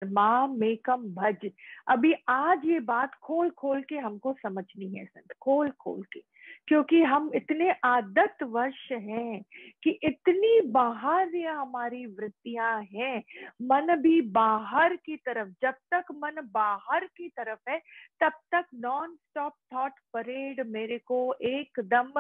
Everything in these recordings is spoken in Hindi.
माम मेकम भज। अभी आज ये बात खोल खोल के हमको समझनी है संत, खोल खोल के, क्योंकि हम इतने आदतवश हैं कि इतनी बाहर हमारी वृत्तियां हैं। मन भी बाहर की तरफ, जब तक मन बाहर की तरफ है तब तक नॉन स्टॉप थॉट परेड मेरे को एकदम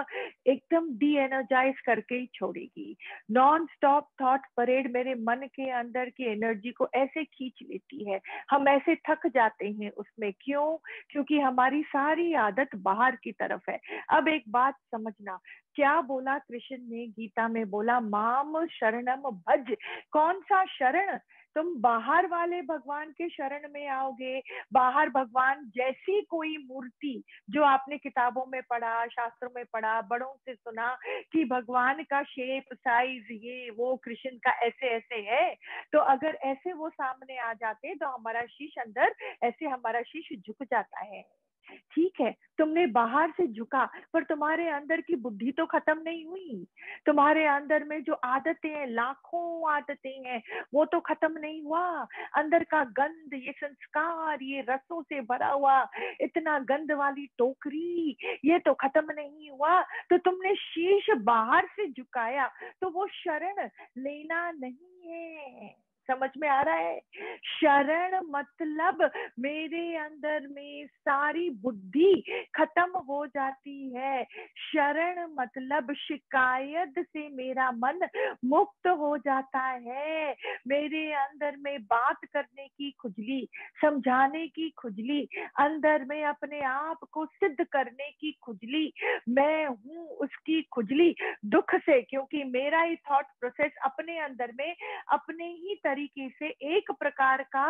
एकदम डी एनर्जाइज करके ही छोड़ेगी। नॉन स्टॉप थॉट परेड मेरे मन के अंदर की एनर्जी को ऐसे खींच लेती है, हम ऐसे थक जाते हैं उसमें। क्यों? क्योंकि हमारी सारी आदत बाहर की तरफ है। अब एक बात समझना, क्या बोला कृष्ण ने गीता में? बोला माम शरणम भज। कौन सा शरण? तुम बाहर वाले भगवान के शरण में आओगे। बाहर भगवान जैसी कोई मूर्ति जो आपने किताबों में पढ़ा, शास्त्रों में पढ़ा, बड़ों से सुना कि भगवान का शेप साइज ये वो कृष्ण का ऐसे ऐसे है, तो अगर ऐसे वो सामने आ जाते तो हमारा शीश अंदर ऐसे, हमारा शीश झुक जाता है। ठीक है, तुमने बाहर से झुका, पर तुम्हारे अंदर की बुद्धि तो खत्म नहीं हुई। तुम्हारे अंदर में जो आदतें हैं, लाखों आदतें हैं, वो तो खत्म नहीं हुआ। अंदर का गंध, ये संस्कार, ये रसों से भरा हुआ इतना गंध वाली टोकरी, ये तो खत्म नहीं हुआ। तो तुमने शीश बाहर से झुकाया, तो वो शरण लेना नहीं है। समझ में आ रहा है? शरण मतलब मेरे अंदर में सारी बुद्धि खत्म हो जाती है। शरण मतलब शिकायत से मेरा मन मुक्त हो जाता है। मेरे अंदर में बात करने की खुजली, समझाने की खुजली, अंदर में अपने आप को सिद्ध करने की खुजली, मैं हूं उसकी खुजली, दुख से, क्योंकि मेरा ही थॉट प्रोसेस अपने अंदर में अपने ही तरीके से एक प्रकार का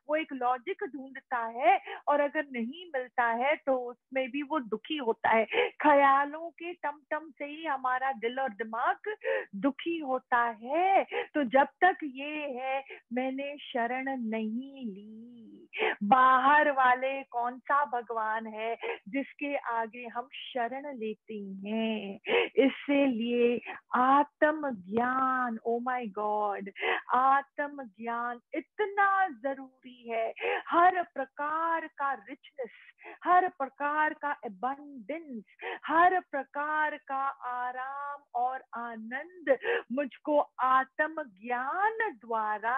वो एक लॉजिक ढूंढता है, और अगर नहीं मिलता है तो उसमें भी वो दुखी होता है। ख्यालों के टमटम से ही हमारा दिल और दिमाग दुखी होता है। तो जब तक ये है, मैंने शरण नहीं ली। बाहर वाले कौन सा भगवान है जिसके आगे हम शरण लेते हैं? इसलिए आत्म ज्ञान, ओ माय गॉड, आत्म ज्ञान इतना जरूरी है। हर प्रकार का रिचनेस, हर प्रकार का एबंडेंस, हर प्रकार का आराम और आनंद मुझको आत्म ज्ञान द्वारा,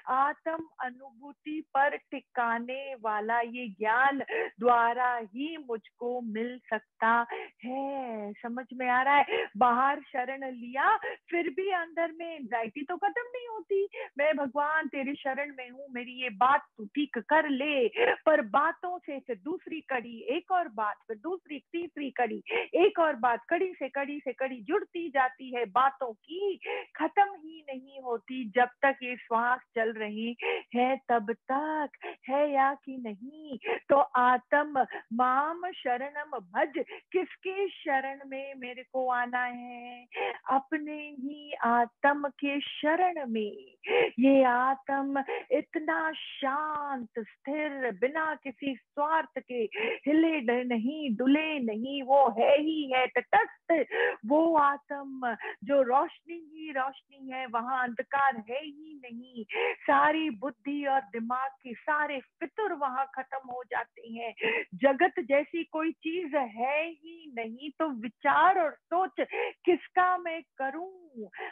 आत्म अनुभूति पर टिकाने वाला ये ज्ञान द्वारा ही मुझको मिल सकता है। समझ में आ रहा है? बाहर शरण लिया, फिर भी अंदर में एंजाइटी तो खत्म नहीं होती। मैं भगवान तेरी शरण में हूँ, मेरी ये बात तू ठीक कर ले। पर बातों से फिर दूसरी कड़ी, एक और बात, फिर दूसरी, तीसरी कड़ी, एक और बात, कड़ी से कड़ी जुड़ती जाती है। बातों की खत्म ही नहीं होती जब तक ये श्वास चल रही है, तब तक है या कि नहीं? तो आत्म माम शरणम भज, किसके शरण में मेरे को आना है? अपने ही आत्म के शरण में। ये आत्म इतना शांत स्थिर, बिना किसी स्वार्थ के, हिले नहीं, डुले नहीं, वो है ही है तटस्थ। वो आत्म जो रोशनी ही रोशनी है, वहां अंधकार है ही नहीं। सारी बुद्धि और दिमाग के सारे फितुर वहां खत्म हो जाते हैं। जगत जैसी कोई चीज है ही नहीं, तो विचार और सोच किसका मैं करूं?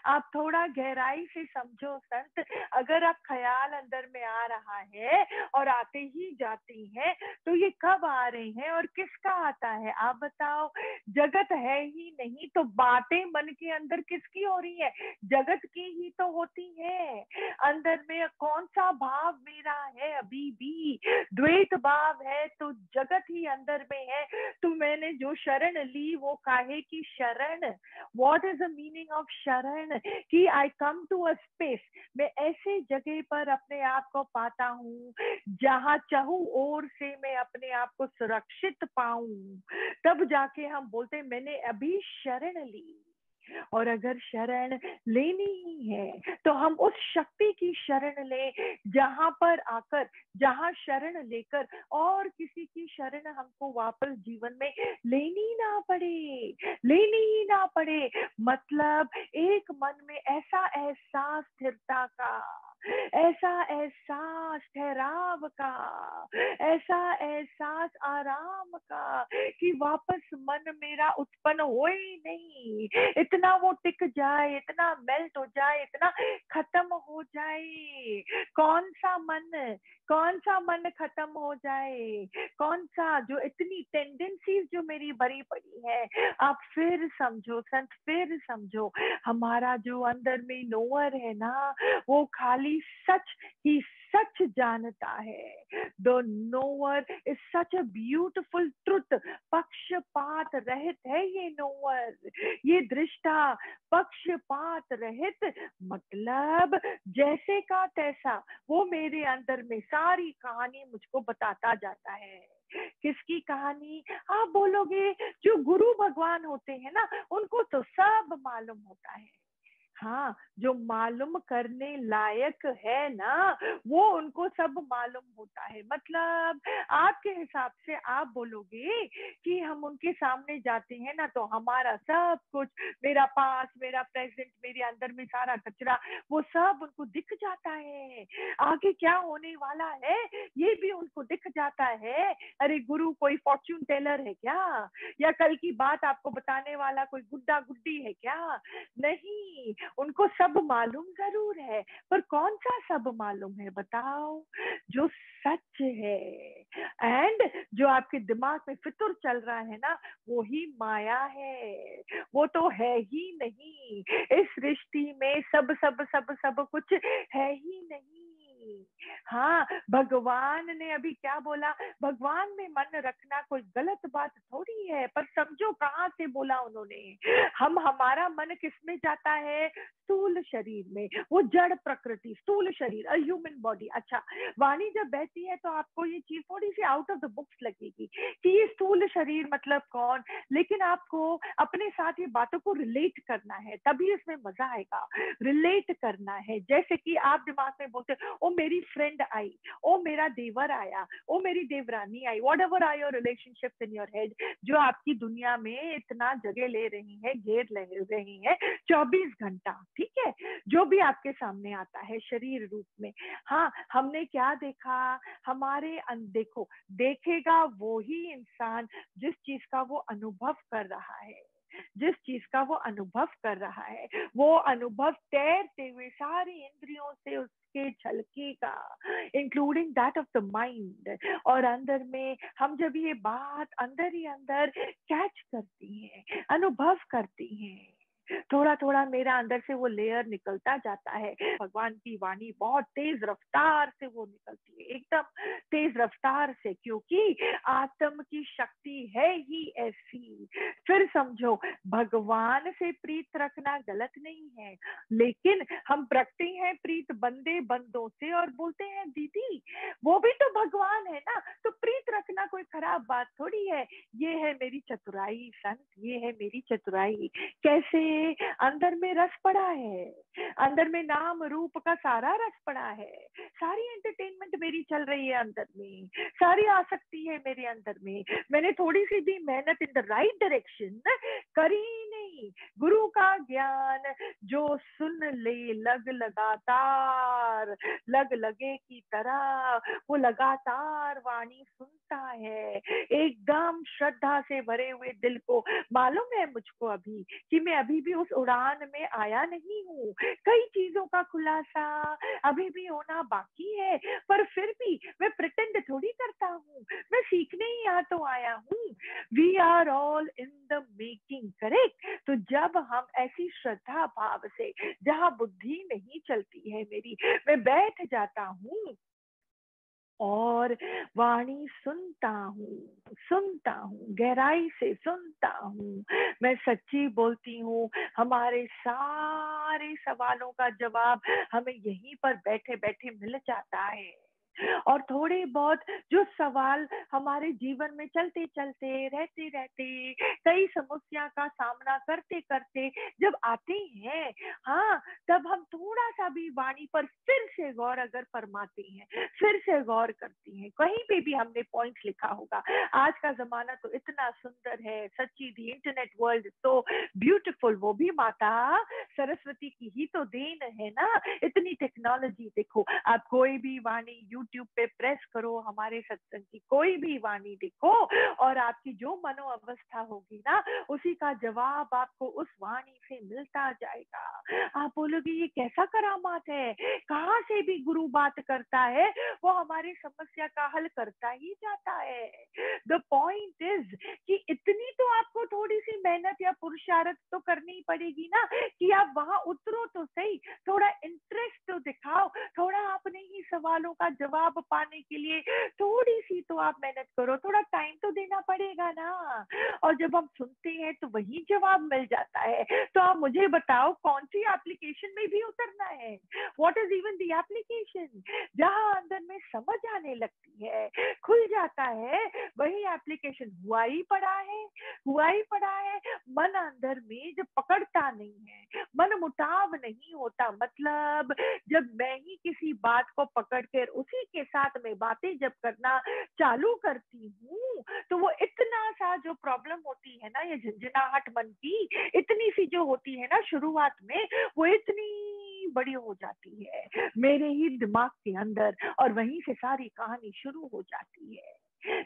आप थोड़ा गहराई से समझो संत। अगर आप ख्याल अंदर में आ रहा है और आते ही जाते हैं, तो ये कब आ रहे हैं और किसका आता है? आप बताओ। जगत है ही नहीं, तो बातें मन के अंदर किसकी हो रही है? जगत की ही तो होती है। अंदर में कौन सा भाव मेरा है? अभी भी द्वैत भाव है, तो जगत ही अंदर में है। तो मैंने जो शरण ली, वो काहे की शरण? What is the meaning of शरण? कि आई कम टू अ स्पेस, मैं ऐसे जगह पर अपने आप को पाता हूँ जहां चाहूं ओर से मैं अपने आप को सुरक्षित पाऊं। तब जाके हम बोलते मैंने अभी शरण ली। और अगर शरण लेनी ही है तो हम उस शक्ति की शरण ले, जहां पर आकर, जहां शरण लेकर और किसी की शरण हमको वापस जीवन में लेनी ना पड़े, लेनी ही ना पड़े। मतलब एक मन में ऐसा एहसास स्थिरता का, ऐसा एहसास ठहराव का, ऐसा एहसास आराम का कि वापस मन मेरा उत्पन्न हो ही नहीं, इतना वो टिक जाए, इतना मेल्ट हो जाए, इतना खत्म हो जाए। कौन सा मन खत्म हो जाए, कौन सा, जो इतनी टेंडेंसीज जो मेरी भरी पड़ी है। आप फिर समझो संत, फिर समझो, हमारा जो अंदर में नोअर है ना, वो खाली सच ही सच जानता है। The knower is such a beautiful truth. पक्षपात रहित है ये नोअर, ये दृष्टा पक्षपात रहित, मतलब जैसे का तैसा वो मेरे अंदर में सारी कहानी मुझको बताता जाता है। किसकी कहानी? आप बोलोगे जो गुरु भगवान होते हैं ना, उनको तो सब मालूम होता है। हाँ, जो मालूम करने लायक है ना, वो उनको सब मालूम होता है। मतलब आपके हिसाब से आप बोलोगे कि हम उनके सामने जाते हैं ना, तो हमारा सब कुछ, मेरा पास, मेरा प्रेजेंट, मेरे अंदर में सारा कचरा, वो सब उनको दिख जाता है। आगे क्या होने वाला है ये भी उनको दिख जाता है। अरे गुरु कोई फॉर्च्यून टेलर है क्या? या कल की बात आपको बताने वाला कोई गुड्डा गुड्डी है क्या? नहीं, उनको सब मालूम जरूर है, पर कौन सा सब मालूम है बताओ? जो सच है। एंड जो आपके दिमाग में फितुर चल रहा है ना, वो ही माया है, वो तो है ही नहीं। इस सृष्टि में सब सब सब सब कुछ है ही नहीं। हाँ, भगवान ने अभी क्या बोला? भगवान में मन रखना कोई गलत बात थोड़ी है, पर समझो कहाँ से बोला उन्होंने। हमारा मन किसमें जाता है? स्थूल शरीर में, वो जड़ प्रकृति, स्थूल शरीर, अ ह्यूमन बॉडी। अच्छा, वाणी जब बहती है तो आपको ये चीज थोड़ी सी आउट ऑफ द बुक्स लगेगी कि ये स्थूल शरीर मतलब कौन, लेकिन आपको अपने साथ ये बातों को रिलेट करना है, तभी इसमें मजा आएगा। रिलेट करना है, जैसे कि आप दिमाग में बोलते ओ मेरी फ्रेंड आई, ओ मेरा देवर आया, ओ मेरी देवरानी आई, whatever are your relationship in your head, जो आपकी दुनिया में इतना जगह ले रही है, घेर ले रही है 24 घंटा। ठीक है, जो भी आपके सामने आता है शरीर रूप में। हाँ, हमने क्या देखा? हमारे देखो, देखेगा वो ही इंसान जिस चीज का वो अनुभव कर रहा है, जिस चीज का वो अनुभव कर रहा है, वो अनुभव तैरते हुए सारी इंद्रियों से उसके झलकेगा, including that of the mind. और अंदर में हम जब ये बात अंदर ही अंदर कैच करती हैं, अनुभव करती हैं, थोड़ा थोड़ा मेरा अंदर से वो लेयर निकलता जाता है। भगवान की वाणी बहुत तेज रफ्तार से वो निकलती है, एकदम तेज रफ्तार से, क्योंकि आत्म की शक्ति है ही ऐसी। फिर समझो, भगवान से प्रीत रखना गलत नहीं है, लेकिन हम रखते हैं प्रीत बंदे बंदों से और बोलते हैं दीदी वो भी तो भगवान है ना, तो प्रीत रखना कोई खराब बात थोड़ी है। ये है मेरी चतुराई संत, ये है मेरी चतुराई। कैसे? अंदर में रस पड़ा है, अंदर में नाम रूप का सारा रस पड़ा है, सारी एंटरटेनमेंट मेरी चल रही है अंदर में, सारी आसक्ति है मेरे अंदर में। मैंने थोड़ी सी भी मेहनत इन द राइट डायरेक्शन करी नहीं। गुरु का ज्ञान जो सुन ले लग लगातार, लग लगे की तरह वो लगातार वाणी सुनता है, एकदम श्रद्धा से भरे हुए दिल को। मालूम है मुझको अभी कि मैं अभी भी उस उड़ान में आया नहीं हूँ, कई चीजों का खुलासा अभी भी होना बाकी है, पर फिर भी मैं प्रिटेंड थोड़ी करता हूँ, मैं सीखने ही यहाँ तो आया हूँ। We are all in the making, correct? तो जब हम ऐसी श्रद्धा भाव से, जहाँ बुद्धि नहीं चलती है मेरी, मैं बैठ जाता हूँ और वाणी सुनता हूँ, गहराई से सुनता हूँ। मैं सच्ची बोलती हूँ, हमारे सारे सवालों का जवाब हमें यहीं पर बैठे बैठे मिल जाता है। और थोड़े बहुत जो सवाल हमारे जीवन में चलते चलते रहते रहते कई समस्या का सामना करते करते जब आते हैं, हाँ, तब हम थोड़ा सा भी वाणी पर फिर से गौर अगर फरमाते हैं, फिर से गौर करते हैं, कहीं पे भी हमने पॉइंट्स लिखा होगा। आज का जमाना तो इतना सुंदर है, सच्ची, दी इंटरनेट वर्ल्ड तो ब्यूटीफुल, वो भी माता सरस्वती की ही तो देन है ना। इतनी टेक्नोलॉजी देखो, आप कोई भी वाणी यूट्यूब पे प्रेस करो, हमारे सत्संग की कोई भी वाणी देखो, और आपकी जो मनो अवस्था होगी ना, उसी का जवाब आपको उस वाणी से मिलता जाएगा। आप बोलोगे ये कैसा करामात है, कहाँ से भी गुरु बात करता है, वो हमारी समस्या का हल करता ही जाता है। द पॉइंट इज कि इतनी तो आपको थोड़ी सी मेहनत या पुरुषार्थ तो करनी पड़ेगी ना, कि आप वहां उतरो तो सही, थोड़ा इंटरेस्ट तो दिखाओ, थोड़ा अपने ही सवालों का जवाब पाने के लिए थोड़ी सी तो आप मेहनत करो, थोड़ा टाइम तो देना पड़ेगा ना। और जब हम सुनते हैं तो वही जवाब मिल जाता है। तो आप मुझे बताओ कौन सी एप्लीकेशन में भी उतरना है, what is even the application, जहां अंदर में समझ आने लगती है, खुल जाता है, वही एप्लीकेशन हुआ ही पड़ा है, हुआ ही पड़ा है। मन अंदर में जब पकड़ता नहीं है, मन मुटाव नहीं होता, मतलब जब मैं ही किसी बात को पकड़ कर उसी के साथ में बातें जब करना चालू करती हूँ, तो वो इतना सा जो प्रॉब्लम होती है ना, ये झंझनाहट मन की इतनी सी जो होती है ना शुरुआत में, वो इतनी बड़ी हो जाती है मेरे ही दिमाग के अंदर, और वहीं से सारी कहानी शुरू हो जाती है।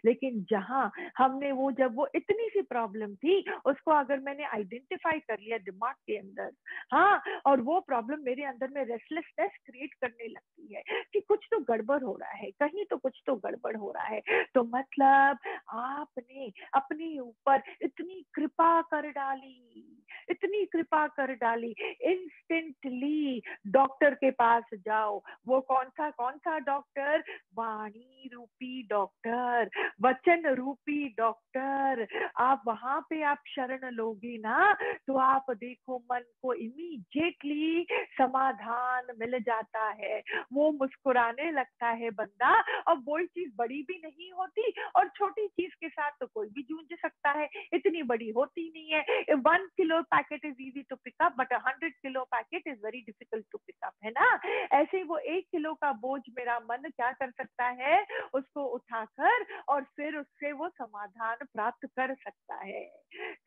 लेकिन जहां हमने वो, जब वो इतनी सी प्रॉब्लम थी, उसको अगर मैंने आइडेंटिफाई कर लिया दिमाग के अंदर, हाँ, और वो प्रॉब्लम मेरे अंदर में रेस्टलेसनेस क्रिएट करने लगती है कि कुछ तो गड़बड़ हो रहा है, कहीं तो कुछ तो गड़बड़ हो रहा है, तो मतलब आपने अपने ऊपर इतनी कृपा कर डाली, इतनी कृपा कर डाली, इंस्टेंटली डॉक्टर के पास जाओ। वो कौन सा डॉक्टर, वाणी रूपी डॉक्टर, वचन रूपी डॉक्टर। आप वहां पे आप शरण लोगे ना, तो आप देखो मन को इमीडिएटली समाधान मिल जाता है, वो मुस्कुराने लगता है बंदा। और वही चीज बड़ी भी नहीं होती, और छोटी चीज के साथ तो कोई भी जूझ सकता है, इतनी बड़ी होती नहीं है। 1 kilo packet is easy to pick up, but 100 kilo packet is very difficult to pick up, है ना। ऐसे वो 1 किलो का बोझ मेरा मन क्या कर सकता है, उसको उठाकर और फिर उससे वो समाधान प्राप्त कर सकता है।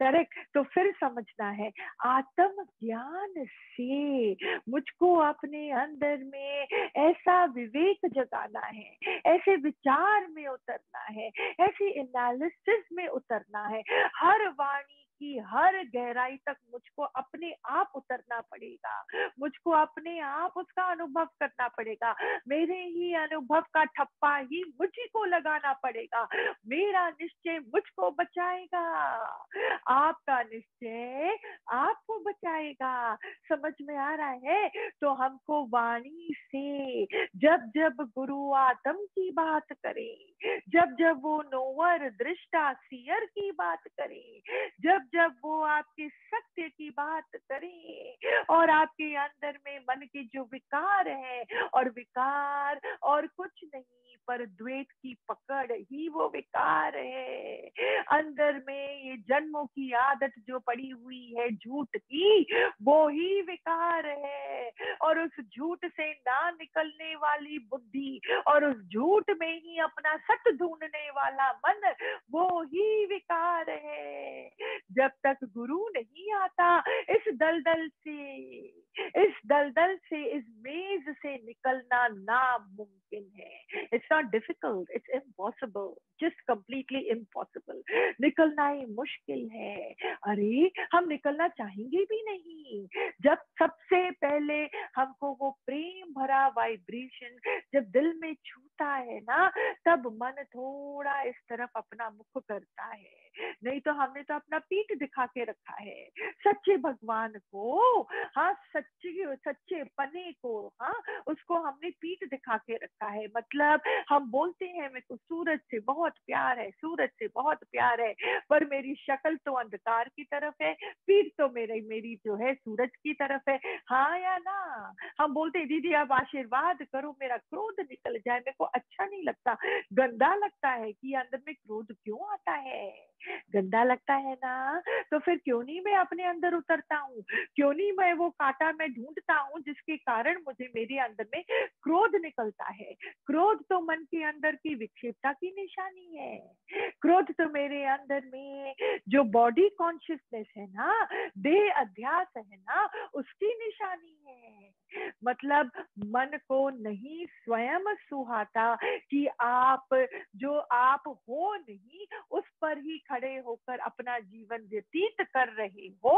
करेक्ट। तो फिर समझना है, आत्म ज्ञान से मुझको अपने अंदर में ऐसा विवेक जगाना है, ऐसे विचार में उतरना है, ऐसे एनालिसिस में उतरना है, हर वाणी की हर गहराई तक मुझको अपने आप उतरना पड़ेगा, मुझको अपने आप उसका अनुभव करना पड़ेगा, मेरे ही अनुभव का ठप्पा ही मुझी को लगाना पड़ेगा। मेरा निश्चय मुझको बचाएगा, आपका निश्चय आपको बचाएगा। समझ में आ रहा है। तो हमको वाणी से जब जब गुरु आत्म की बात करे, जब जब वो नोवर दृष्टा सियर की बात करे, जब जब वो आपके सत्य की बात करे, और आपके अंदर में मन के जो विकार है, और विकार और कुछ नहीं पर द्वैत की पकड़ ही वो विकार है। अंदर में ये जन्मों की आदत जो पड़ी हुई है झूठ की, वो ही विकार है। और उस झूठ से ना निकलने वाली बुद्धि, और उस झूठ में ही अपना सत्य ढूंढने वाला मन, वो ही विकार है। जब तक गुरु नहीं आता इस दलदल से, इस मेज से निकलना नामुमकिन है। It's not difficult, it's impossible, just completely impossible. निकलना ही मुश्किल है। अरे हम निकलना चाहेंगे भी नहीं। जब सबसे पहले हमको वो प्रेम भरा वाइब्रेशन जब दिल में छूता है ना, तब मन थोड़ा इस तरफ अपना मुख करता है। नहीं तो हमने तो अपना पीठ दिखा के रखा है सच्चे भगवान को, हाँ, सच्चे पने को, हाँ, उसको हमने पीठ दिखा के रखा है। मतलब हम बोलते हैं मेरे को सूरज से बहुत प्यार है, सूरज से बहुत प्यार है, पर मेरी शक्ल तो अंधकार की तरफ है, पीठ तो मेरी जो है सूरज की तरफ है। हाँ या ना? हम बोलते हैं दीदी आप आशीर्वाद करो मेरा क्रोध निकल जाए, मेरे को अच्छा नहीं लगता, गंदा लगता है कि अंदर में क्रोध क्यों आता है, गंदा लगता है ना? तो फिर क्यों नहीं मैं अपने अंदर उतरता हूँ, क्यों नहीं मैं वो कांटा मैं ढूंढता हूँ जिसके कारण मुझे मेरे अंदर में क्रोध निकलता है। क्रोध तो मन के अंदर की विक्षेपता की निशानी है, क्रोध तो मेरे अंदर में जो बॉडी कॉन्शियसनेस है ना, देह अध्यास है ना, उसकी निशानी है। मतलब मन को नहीं स्वयं सुहाता कि आप जो आप हो नहीं उस पर ही खड़े होकर अपना जीवन व्यतीत कर रहे हो,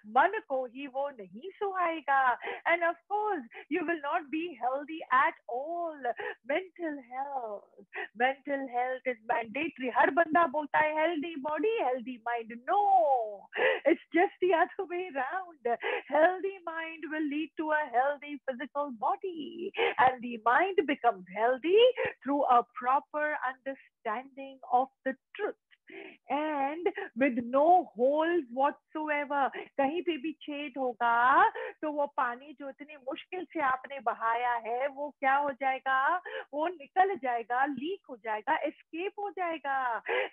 मन को ही वो नहीं सुहाएगा। And of course you will not be healthy at all. Mental health is mandatory. हर बंदा बोलता है healthy body healthy mind, no, it's just the other way round. Healthy mind will lead to a healthy physical body, and the mind becomes healthy through a proper understanding of the truth and with no holes whatsoever। कहीं पे भी छेद होगा तो वो पानी जो इतनी मुश्किल से आपने बहाया है वो क्या हो जाएगा, वो निकल जाएगा, लीक हो जाएगा, एस्केप हो जाएगा।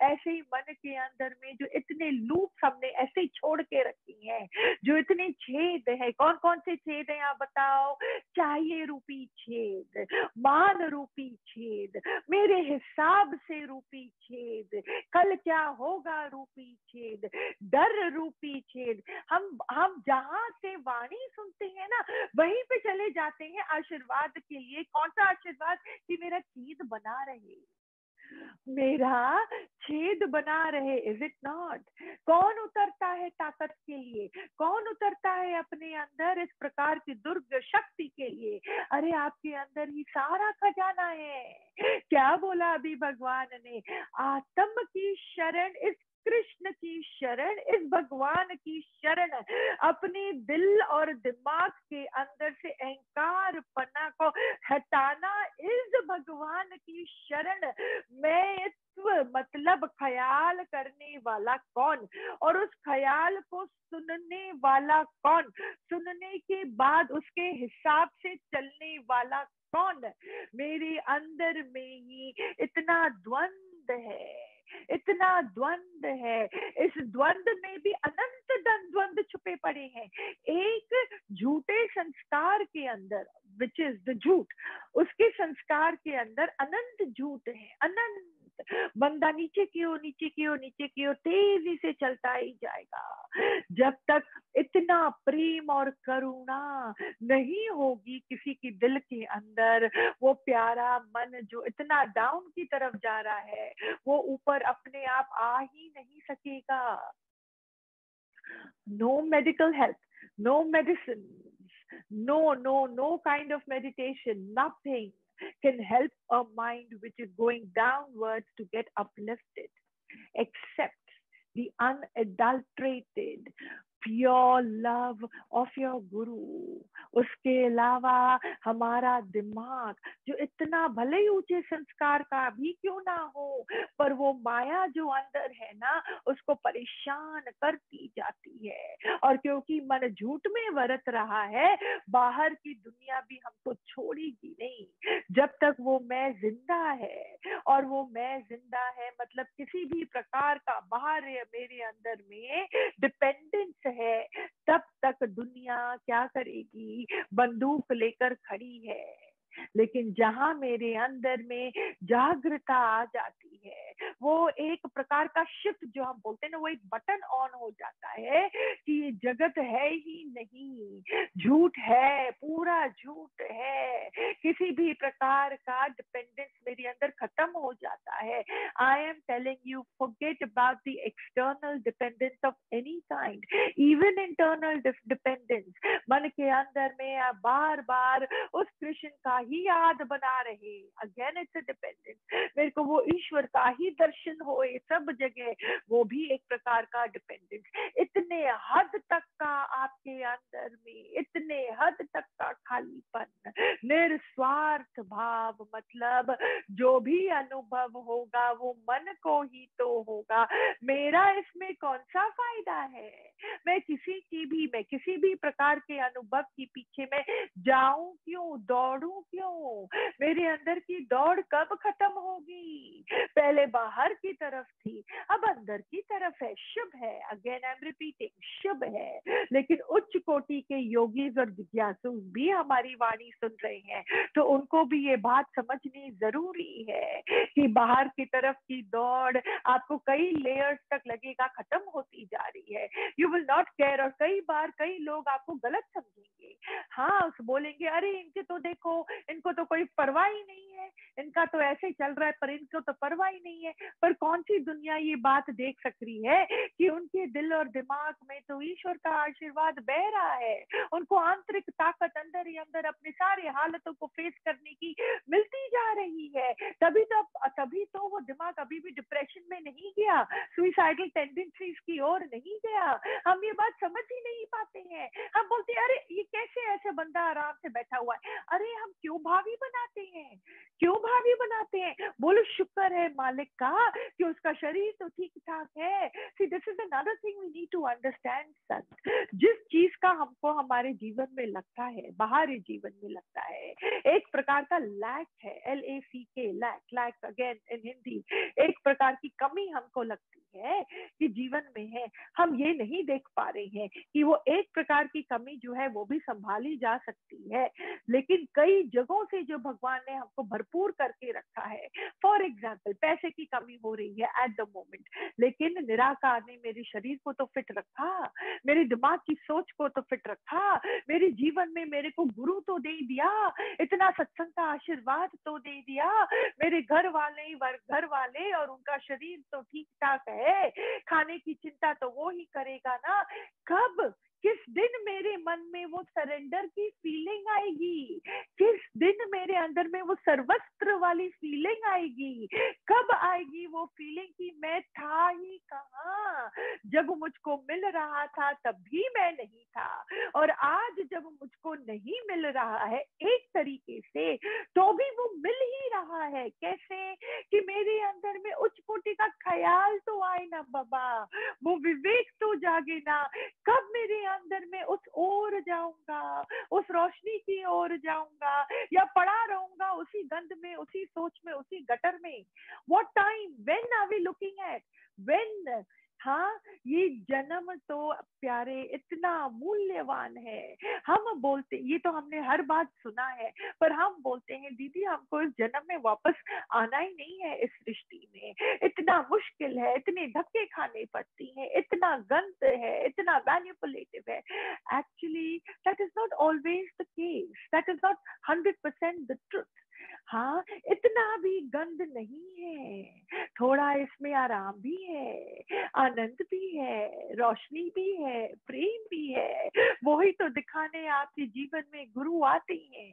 ऐसे ही मन के अंदर में जो इतने लूप्स हमने ऐसे ही छोड़ के रखी हैं, जो इतने छेद है, कौन कौन से छेद हैं आप बताओ? चाहिए रूपी छेद, मान रूपी छेद, मेरे हिसाब से रूपी छेद, कल क्या होगा रूपी छेद, डर रूपी छेद। हम जहां से वाणी सुनते हैं ना वहीं पे चले जाते हैं आशीर्वाद के लिए। कौन सा आशीर्वाद? कि मेरा छेद बना रहे, मेरा छेद बना रहे। Is it not? कौन उतरता है ताकत के लिए, कौन उतरता है अपने अंदर इस प्रकार की दुर्ग शक्ति के लिए? अरे आपके अंदर ही सारा खजाना है। क्या बोला अभी भगवान ने? आत्म की शरण, इस कृष्ण की शरण, इस भगवान की शरण। अपने दिल और दिमाग के अंदर से अहंकार पना को हटाना, इस भगवान की शरण। मैं मतलब ख्याल करने वाला कौन, और उस ख्याल को सुनने वाला कौन, सुनने के बाद उसके हिसाब से चलने वाला कौन? मेरे अंदर में ही इतना द्वंद है, इतना द्वंद है। इस द्वंद में भी अनंत द्वंद छुपे पड़े हैं। एक झूठे संस्कार के अंदर, विच इज द झूठ, उसके संस्कार के अंदर अनंत झूठ है, अनंत। बंदा नीचे की ओर, नीचे की ओर, नीचे की ओर तेजी से चलता ही जाएगा जब तक इतना प्रेम और करुणा नहीं होगी किसी की दिल के अंदर। वो प्यारा मन जो इतना डाउन की तरफ जा रहा है वो ऊपर अपने आप आ ही नहीं सकेगा। No medical help, no medicines, no kind of meditation, nothing can help a mind which is going downwards to get uplifted except the unadulterated pure love of your guru। उसके अलावा हमारा दिमाग जो इतना भले ही ऊंचे संस्कार का भी क्यों ना हो, पर वो माया जो अंदर है ना उसको परेशान करती जाती है। और क्योंकि मन झूठ में वरत रहा है, बाहर की दुनिया भी हमको छोड़ेगी नहीं जब तक वो मैं जिंदा है। और वो मैं जिंदा है मतलब किसी भी प्रकार का बाहर मेरे अंदर में डिपेंडेंस है, तब तक दुनिया क्या करेगी? बंदूक लेकर खड़ी है। लेकिन जहां मेरे अंदर में जागृता आ जाती है, वो एक प्रकार का शिफ्ट जो हम बोलते हैं ना, वो एक बटन ऑन हो जाता है कि ये जगत है ही नहीं, झूठ है, पूरा झूठ है। किसी भी प्रकार का डिपेंडेंस मेरे अंदर खत्म हो जाता है। I am telling you, forget about the external dependence of any kind, even internal dependence. मन के अंदर में आप बार बार उस कृष्ण का ही याद बना रहे, अगेन इट्स अ डिपेंडेंस। मेरे को वो ईश्वर का ही दर्शन होए सब जगह, वो भी एक प्रकार का डिपेंडेंस। इतने हद तक का आपके अंदर में, इतने हद तक का खालीपन, निस्वार्थ भाव, मतलब जो भी अनुभव होगा वो मन को ही तो होगा, मेरा इसमें कौन सा फायदा है। मैं किसी भी प्रकार के अनुभव के पीछे मैं जाऊं क्यों, दौड़ूं क्यों, मेरे अंदर की दौड़ कब खत्म होगी। पहले बाहर की तरफ थी, अब अंदर की तरफ है। शुभ है, अगेन आई एम रिपीटिंग, शुभ है। लेकिन उच्च कोटि के योगीज और जिज्ञासु भी हमारी वाणी सुन रहे हैं, तो उनको भी ये बात समझनी जरूरी है कि बाहर की तरफ की दौड़ आपको कई लेयर्स तक लगेगा खत्म होती जा रही है। You will not care. और कई बार कई लोग आपको गलत समझेंगे, हाँ बोलेंगे अरे इनके तो देखो, इनको तो कोई परवाह ही नहीं है, इनका तो ऐसे ही चल रहा है, पर इनको तो परवाह ही नहीं है। पर कौन सी दुनिया ये बात देख सकती है कि उनके दिल और दिमाग में तो ईश्वर का आशीर्वाद बह रहा है, उनको आंतरिक ताकत अंदर ही अंदर अपने सारे हालतों को फेस करने की मिलती जा रही है। तभी तो वो दिमाग अभी भी डिप्रेशन में नहीं गया, सुइसाइडल टेंडेंसीज की ओर नहीं गया। हम ये बात समझ ही नहीं पाते हैं। हम बोलते हैं अरे ये कैसे ऐसे बंदा आराम से बैठा हुआ है। अरे हम क्यों भावी बनाते हैं, क्यों भावी बनाते हैं। बोलो शुक्र है मालिक का कि उसका शरीर तो ठीक ठाक है। See this is another thing we need to understand sir. जिस चीज का हमको हमारे जीवन में लगता है, बाहरी जीवन में लगता है, एक प्रकार का लैक है, LACK, lack, lack again in Hindi, एक प्रकार की कमी हमको लगती है कि जीवन में है। हम ये नहीं देख पा रहे हैं कि वो एक प्रकार की कमी जो है वो भी संभाली जा सकती है। लेकिन कई जगहों से जो भगवान ने हमको भरपूर करके रखा है, फॉर एग्जाम्पल पैसे की कमी हो रही है एट द मोमेंट, लेकिन निराकार ने मेरे शरीर को तो फिट रखा, मेरे दिमाग की सोच को तो फिट रखा, मेरे जीवन में मेरे को गुरु तो दे दिया, इतना सत्संग का आशीर्वाद तो दे दिया, मेरे घर वाले और उनका शरीर तो ठीक ठाक है, खाने की चिंता तो वो ही करेगा ना। कब, किस दिन मेरे मन में वो सरेंडर की फीलिंग आएगी, किस दिन मेरे अंदर में वो सर्वस्त्र वाली फीलिंग आएगी, कब आएगी वो फीलिंग कि मैं था ही कहाँ। जब मुझको मिल रहा था तब भी मैं नहीं था, और आज जब मुझको नहीं मिल रहा है एक तरीके से, तो भी वो मिल ही रहा है। कैसे कि मेरे अंदर में उच्च कोटि का ख्याल तो आए ना बाबा, वो विवेक तो जागे ना। कब मेरे अंदर में उस ओर जाऊंगा, उस रोशनी की ओर जाऊंगा, या पड़ा रहूंगा उसी गंध में, उसी सोच में, उसी गटर में। What time, when are we looking at, when. हाँ, ये जन्म तो प्यारे इतना मूल्यवान है। हम बोलते, ये तो हमने हर बात सुना है, पर हम बोलते हैं दीदी हमको इस जन्म में वापस आना ही नहीं है। इस सृष्टि में इतना मुश्किल है, इतने धक्के खाने पड़ती हैं, इतना गंद है, इतना मैनिपुलेटिव है। Actually that is not always the case, that is not 100% the truth. हाँ, इतना भी गंद नहीं है, थोड़ा इसमें आराम भी है, आनंद भी है, रोशनी भी है, प्रेम भी है। वही तो दिखाने आपके जीवन में गुरु आते हैं,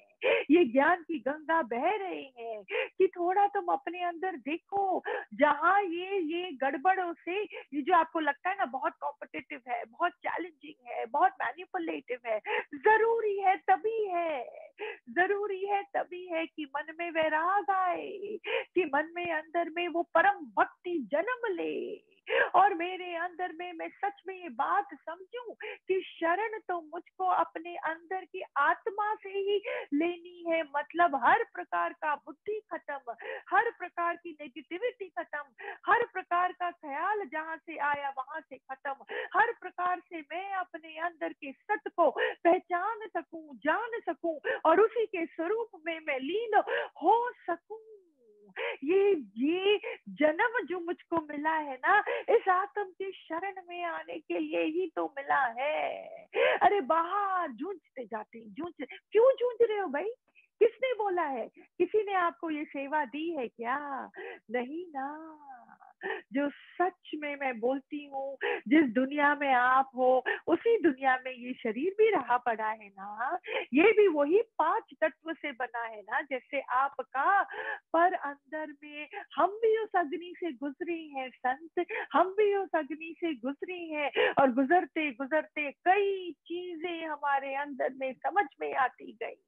ये ज्ञान की गंगा बह रहे हैं कि थोड़ा तुम अपने अंदर देखो। जहाँ ये गड़बड़ों से, ये जो आपको लगता है ना बहुत कॉम्पिटिटिव है, बहुत चैलेंजिंग है, बहुत मैनिपुलेटिव है, जरूरी है तभी है, जरूरी है तभी है कि मन में वैराग आए, कि मन में अंदर में वो परम भक्ति जन्म ले, और मेरे अंदर में मैं सच में ये बात समझूं कि शरण तो मुझको अपने अंदर की आत्मा से ही लेनी है। मतलब हर प्रकार का बुद्धि खत्म, हर प्रकार की नेगेटिविटी खत्म, हर प्रकार का ख्याल जहां से आया वहां से खत्म, हर प्रकार से मैं अपने अंदर के सत्य को पहचान सकूं, जान सकूं, और उसी के स्वरूप में मैं लीन हो सकूं। ये जन्म जो मुझको मिला है ना, इस आत्म के शरण में आने के लिए ही तो मिला है। अरे बाहर जूझते जाते, क्यों जूझ रहे हो भाई? किसने बोला है? किसी ने आपको ये सेवा दी है क्या? नहीं ना। जो सच में मैं बोलती हूँ, जिस दुनिया में आप हो उसी दुनिया में ये शरीर भी रहा पड़ा है ना। ये भी वही 5 तत्व से बना है ना जैसे आपका, पर अंदर में हम भी उस अग्नि से गुजरे हैं संत, हम भी उस अग्नि से गुजरे हैं, और गुजरते गुजरते कई चीजें हमारे अंदर में समझ में आती गई।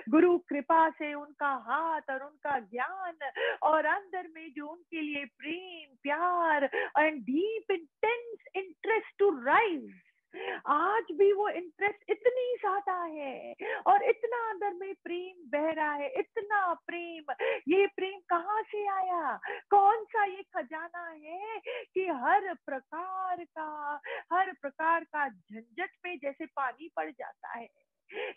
गुरु कृपा से उनका हाथ और उनका ज्ञान और अंदर में जो उनके लिए प्रेम, प्यार and deep intense interest to rise, आज भी वो इंटरेस्ट इतनी ज्यादा है और इतना अंदर में प्रेम बह रहा है, इतना प्रेम। ये प्रेम कहाँ से आया? कौन सा ये खजाना है कि हर प्रकार का झंझट में जैसे पानी पड़ जाता है,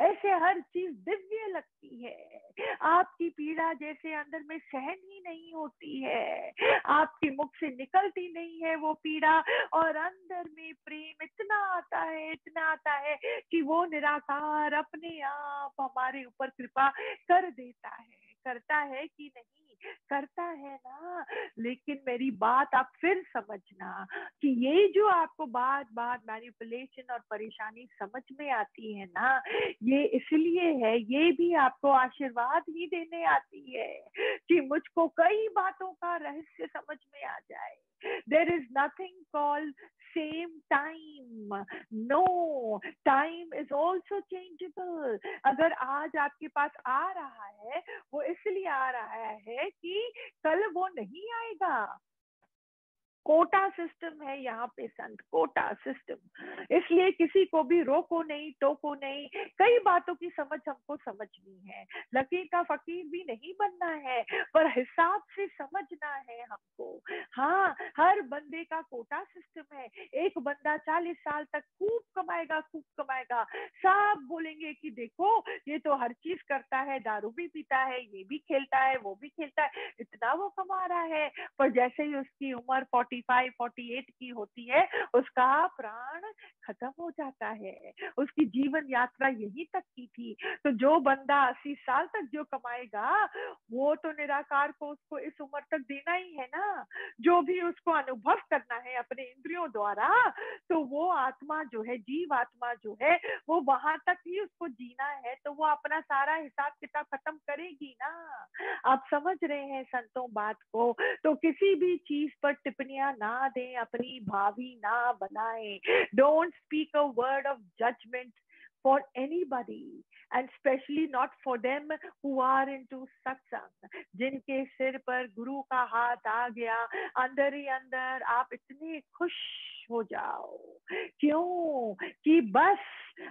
ऐसे हर चीज दिव्य लगती है। आपकी पीड़ा जैसे अंदर में सहन ही नहीं होती है, आपके मुख से निकलती नहीं है वो पीड़ा, और अंदर में प्रेम इतना आता है कि वो निराकार अपने आप हमारे ऊपर कृपा कर देता है। करता है कि नहीं? करता है ना। लेकिन मेरी बात आप फिर समझना कि ये जो आपको बात मैनिपुलेशन और परेशानी समझ में आती है ना, ये इसलिए है, ये भी आपको आशीर्वाद ही देने आती है कि मुझको कई बातों का रहस्य समझ में आ जाए। There is nothing called same time. No, time is also changeable. अगर आज आपके पास आ रहा है, वो इसलिए आ रहा है कि कल वो नहीं आएगा। कोटा सिस्टम है यहाँ पे संत, कोटा सिस्टम। इसलिए किसी को भी रोको नहीं, टोको नहीं। कई बातों की समझ हमको समझनी है, लकीर का फकीर भी नहीं बनना है, पर हिसाब से समझना है हमको। हाँ, हर बंदे का कोटा सिस्टम है। एक बंदा 40 साल तक खूब कमाएगा, सब बोलेंगे कि देखो ये तो हर चीज करता है, दारू भी पीता है, ये भी खेलता है, वो भी खेलता है, इतना वो कमा रहा है। पर जैसे ही उसकी उम्र 45-48 की होती है, उसका प्राण खत्म हो जाता है। उसकी जीवन यात्रा यही तक की थी। तो जो बंदा 80 साल तक जो कमाएगा, वो तो निराकार को उसको इस उम्र तक देना ही है ना। जो भी उसको अनुभव करना है अपने इंद्रियों द्वारा, तो वो आत्मा जो है, जीव आत्मा जो है, वो वहां तक ही उसको जीना है। तो वो अपना सारा हिसाब किताब खत्म करेगी ना। आप समझ रहे हैं संतों बात को? तो किसी भी चीज पर टिप्पणियां ना दें, अपनी भावी ना बनाएं। Don't speak a word of judgement for anybody, and especially not for them who are into satsang. जिनके सिर पर गुरु का हाथ आ गया, अंदर ही अंदर आप इतने खुश हो जाओ। क्यों? कि बस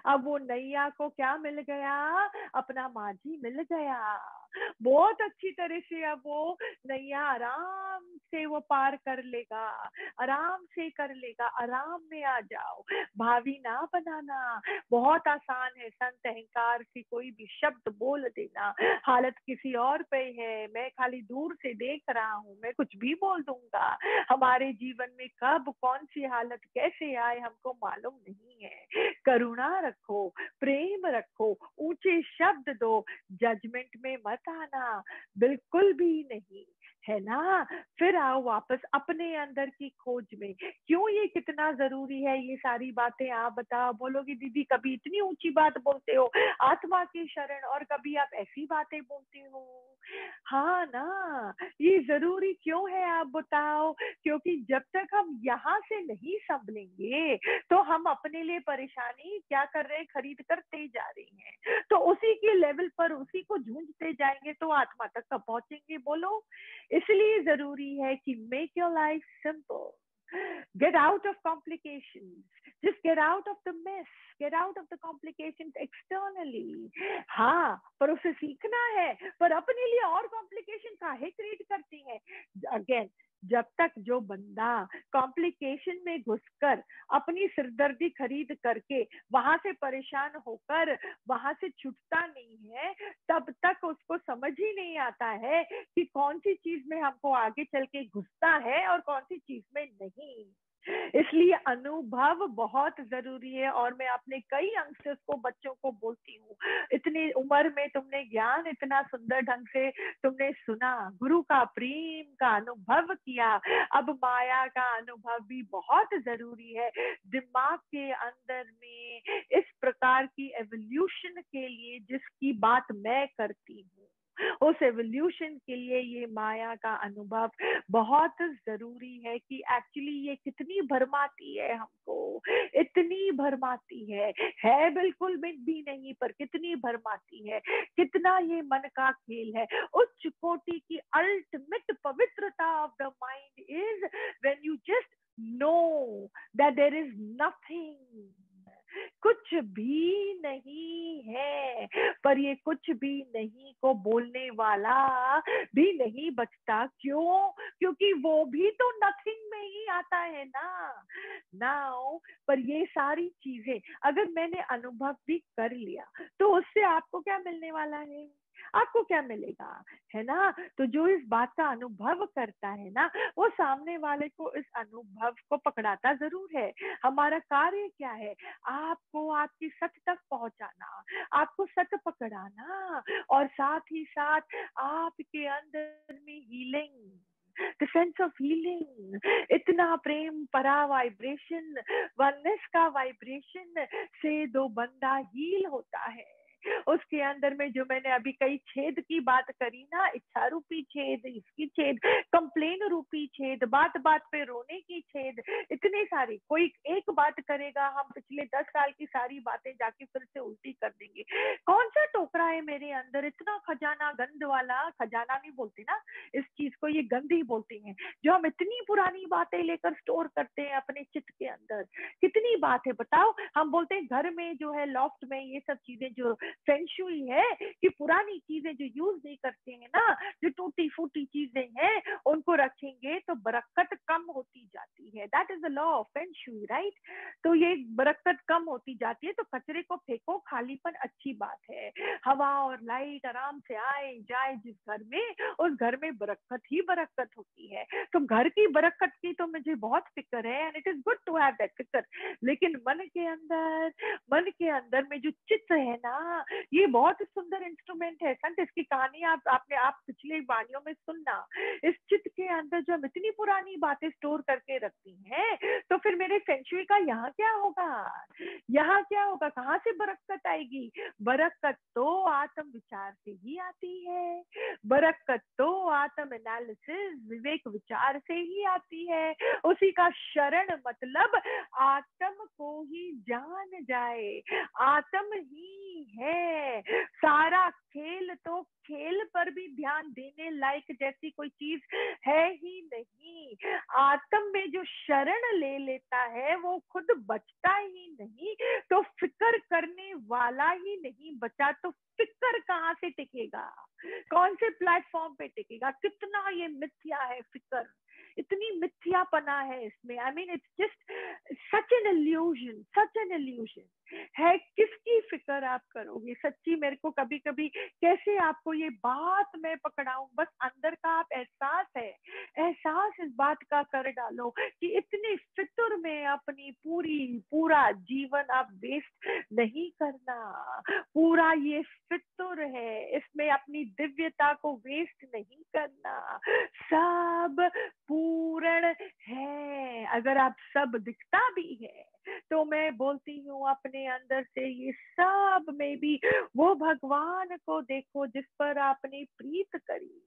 अब वो नैया को क्या मिल गया? अपना माझी मिल गया। बहुत अच्छी तरह से अब वो नैया आराम से वो पार कर लेगा, आराम से कर लेगा। आराम में आ जाओ, भावी ना बनाना। बहुत आसान है संत अहंकार से कोई भी शब्द बोल देना। हालत किसी और पे है, मैं खाली दूर से देख रहा हूँ, मैं कुछ भी बोल दूंगा। हमारे जीवन में कब कौन सी हालत कैसे आए हमको मालूम नहीं है। करुणा रखो, प्रेम रखो, ऊंचे शब्द दो, जजमेंट में मत आना, बिल्कुल भी नहीं, है ना। फिर आओ वापस अपने अंदर की खोज में। क्यों ये कितना जरूरी है ये सारी बातें आप बताओ। बोलोगी दीदी कभी इतनी ऊंची बात बोलते हो, आत्मा की शरण, और कभी आप ऐसी बातें बोलते हो। हाँ ना, ये जरूरी क्यों है आप बताओ? क्योंकि जब तक हम यहाँ से नहीं संभलेंगे, तो हम अपने लिए परेशानी क्या कर रहे हैं? खरीद करते जा रहे हैं। तो उसी के लेवल पर उसी को जूझते जाएंगे तो आत्मा तक कब पहुंचेंगे बोलो? इसलिए जरूरी है कि make your life simple, get out of complications, just get out of the mess, get out of the complications externally। हाँ, पर उसे सीखना है। पर अपने लिए और कॉम्प्लिकेशन काहे क्रिएट करती है? अगेन, जब तक जो बंदा कॉम्प्लिकेशन में घुसकर अपनी सिरदर्दी खरीद करके वहां से परेशान होकर वहां से छूटता नहीं है, तब तक उसको समझ ही नहीं आता है कि कौन सी चीज में हमको आगे चल के घुसता है और कौन सी चीज में नहीं। इसलिए अनुभव बहुत जरूरी है। और मैं अपने कई अंश को बच्चों को बोलती हूँ, इतनी उम्र में तुमने ज्ञान इतना सुंदर ढंग से तुमने सुना, गुरु का प्रेम का अनुभव किया, अब माया का अनुभव भी बहुत जरूरी है। दिमाग के अंदर में इस प्रकार की एवोल्यूशन के लिए जिसकी बात मैं करती हूँ, उस एवोल्यूशन के लिए ये माया का अनुभव बहुत जरूरी है कि एक्चुअली ये कितनी भरमाती है हमको, इतनी भरमाती है बिल्कुल भी नहीं, पर कितनी भरमाती है, कितना ये मन का खेल है। उच्च कोटि की अल्टीमेट पवित्रता of the mind is when you just know that there is nothing, कुछ भी नहीं है। पर ये कुछ भी नहीं को बोलने वाला भी नहीं बचता, क्यों? क्योंकि वो भी तो नथिंग में ही आता है ना। नाउ पर ये सारी चीजें अगर मैंने अनुभव भी कर लिया तो उससे आपको क्या मिलने वाला है? आपको क्या मिलेगा, है ना? तो जो इस बात का अनुभव करता है ना, वो सामने वाले को इस अनुभव को पकड़ाता जरूर है। हमारा कार्य क्या है? आपको आपकी सत्य तक पहुंचाना, आपको सत्य पकड़ाना, और साथ ही साथ आपके अंदर में healing, the sense of healing, इतना प्रेम परा वाइब्रेशन, वननेस का वाइब्रेशन से दो बंदा हील होता है। उसके अंदर में जो मैंने अभी कई छेद की बात करी ना, इच्छा रूपी छेद, इसकी छेद, कंप्लेन रूपी छेद, बात बात पे रोने की छेद, इतने सारी। कोई एक बात करेगा, हम पिछले 10 साल की सारी बातें जाके फिर से उल्टी कर देंगे। कौन सा टोकरा है मेरे अंदर, इतना खजाना, गंद वाला खजाना नहीं बोलते ना इस चीज को, ये गंद ही बोलते हैं, जो हम इतनी पुरानी बातें लेकर स्टोर करते हैं अपने चित्त के अंदर। कितनी बात है बताओ। हम बोलते हैं घर में जो है, लॉफ्ट में, ये सब चीजें जो फेंगशुई है कि पुरानी चीजें जो यूज नहीं करते हैं ना, जो टूटी फूटी चीजें हैं, उनको रखेंगे तो बरकत कम होती जाती है। That is the law of feng shui, right? तो ये बरकत कम होती जाती है, तो कचरे को फेंको, खालीपन अच्छी बात है। हवा और लाइट आराम से आए जाए जिस घर में, उस घर में बरकत ही बरकत होती है। तो घर की बरकत की तो मुझे बहुत फिक्र है, and it is good to have that फिक्र। लेकिन मन के अंदर में जो चित्त है ना, ये बहुत सुंदर इंस्ट्रूमेंट है। संत, इसकी कहानी आप पिछले वाणियों में सुनना। इस चित्त के अंदर जो हम इतनी पुरानी बातें स्टोर करके रखती हैं, तो फिर मेरे फेंगशुई का यहाँ क्या होगा? यहाँ क्या होगा? कहाँ से बरकत आएगी? बरकत तो आत्म विचार से ही आती है, बरकत तो आत्म एनालिसिस, विवेक विचार से ही आती है। उसी का शरण मतलब आत्म को ही जान जाए, आत्म ही है सारा खेल। तो खेल पर भी ध्यान देने लायक जैसी कोई चीज है ही नहीं। आत्म में जो शरण ले लेता है वो खुद बचता ही नहीं, तो फिक्र करने वाला ही नहीं बचा, तो फिक्र कहाँ से टिकेगा? कौन से प्लेटफॉर्म पे टिकेगा? कितना ये मिथ्या है फिक्र, इतनी मिथ्यापना है इसमें। I mean it's just such an illusion, such an illusion है। किसकी फिक्र आप करोगे? सच्ची मेरे को कभी कभी कैसे आपको ये बात मैं पकड़ाऊं, बस अंदर का आप एहसास है, एहसास इस बात का कर डालो कि इतनी फिक्र में अपनी पूरा जीवन आप वेस्ट नहीं करना। पूरा ये फिक्र है, इसमें अपनी दिव्यता को वेस्ट नहीं करना। सब पूर्ण है। अगर आप सब दिखता भी है तो मैं बोलती हूँ अपने अंदर से ये सब में भी वो भगवान को देखो जिस पर आपने प्रीत करी,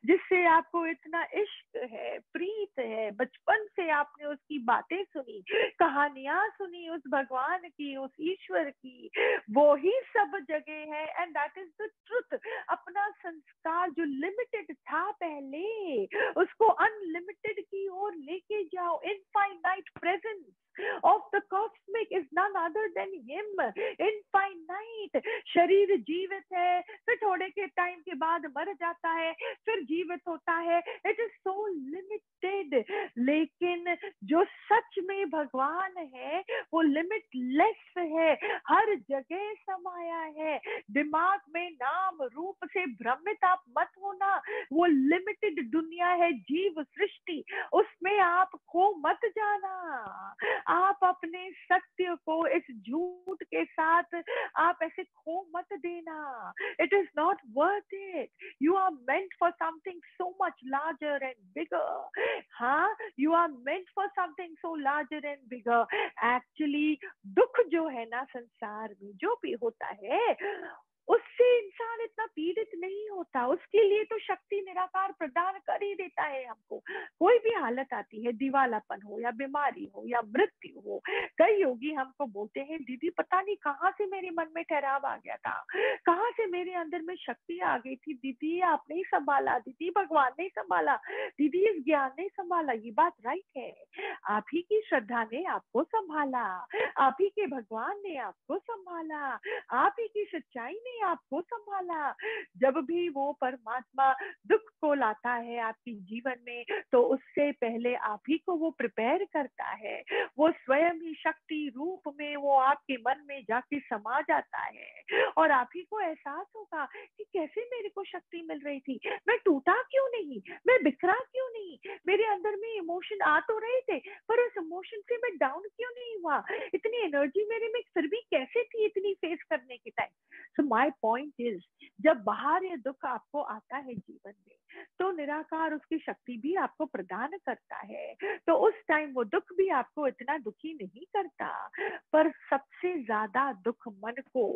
जिससे आपको इतना इश्क है, प्रीत है। बचपन से आपने उसकी बातें सुनी, कहानियां सुनी उस भगवान की, उस ईश्वर की। वो ही सब जगह है, and that is the truth. अपना संस्कार जो लिमिटेड था पहले, उसको अनलिमिटेड की ओर लेके जाओ। Infinite presence of the cosmic is none other than him, infinite। शरीर जीवित है, फिर थोड़े के टाइम के बाद मर जाता है, फिर जीवित होता है। It is so limited. लेकिन जो सच में भगवान है वो लिमिटलेस है, हर जगह समाया है। दिमाग में नाम रूप से भ्रमित आप मत होना। वो लिमिटेड दुनिया है, जीव सृष्टि, उसमें आप खो मत जाना। आप अपने सत्य को इस झूठ के साथ आप ऐसे खो मत देना। It is not worth it. You are meant for something so much larger and bigger. हाँ, you are meant for something so larger and bigger. Actually दुख जो है ना संसार में जो भी होता है, उससे इंसान इतना पीड़ित नहीं होता। उसके लिए तो शक्ति निराकार प्रदान कर ही देता है हमको। कोई भी हालत आती है, दिवालापन हो या बीमारी हो या मृत्यु हो, कई योगी हमको बोलते हैं दीदी पता नहीं कहाँ से मेरे मन में ठहराव आ गया था, कहाँ से मेरे अंदर में शक्ति आ गई थी, दीदी आपने ही संभाला, दीदी भगवान ने संभाला, दीदी इस ज्ञान ने संभाला। ये बात राइट है, आप ही की श्रद्धा ने आपको संभाला, आप ही के भगवान ने आपको संभाला, आप ही की सच्चाई ने आपको संभाला। जब भी वो परमात्मा दुख को लाता है आपके जीवन में, तो उससे पहले आप ही को वो प्रिपेयर करता है। वो स्वयं ही शक्ति रूप में वो आपके मन में जाके समा जाता है, और आप ही को एहसास होगा कि कैसे मेरे को शक्ति मिल रही थी, मैं टूटा क्यों नहीं, मैं बिखरा क्यों नहीं, मेरे अंदर में इमोशन आ तो रहे थे पर उस इमोशन से मैं डाउन क्यों नहीं हुआ, इतनी एनर्जी मेरे में फिर भी कैसे थी इतनी फेस करने के time. So my point is, जब बाहर ये दुख आपको आता है जीवन में, तो निराकार उसकी शक्ति भी आपको प्रदान करता है, तो उस टाइम वो दुख भी आपको इतना दुखी नहीं करता। पर सबसे ज्यादा दुख मन को,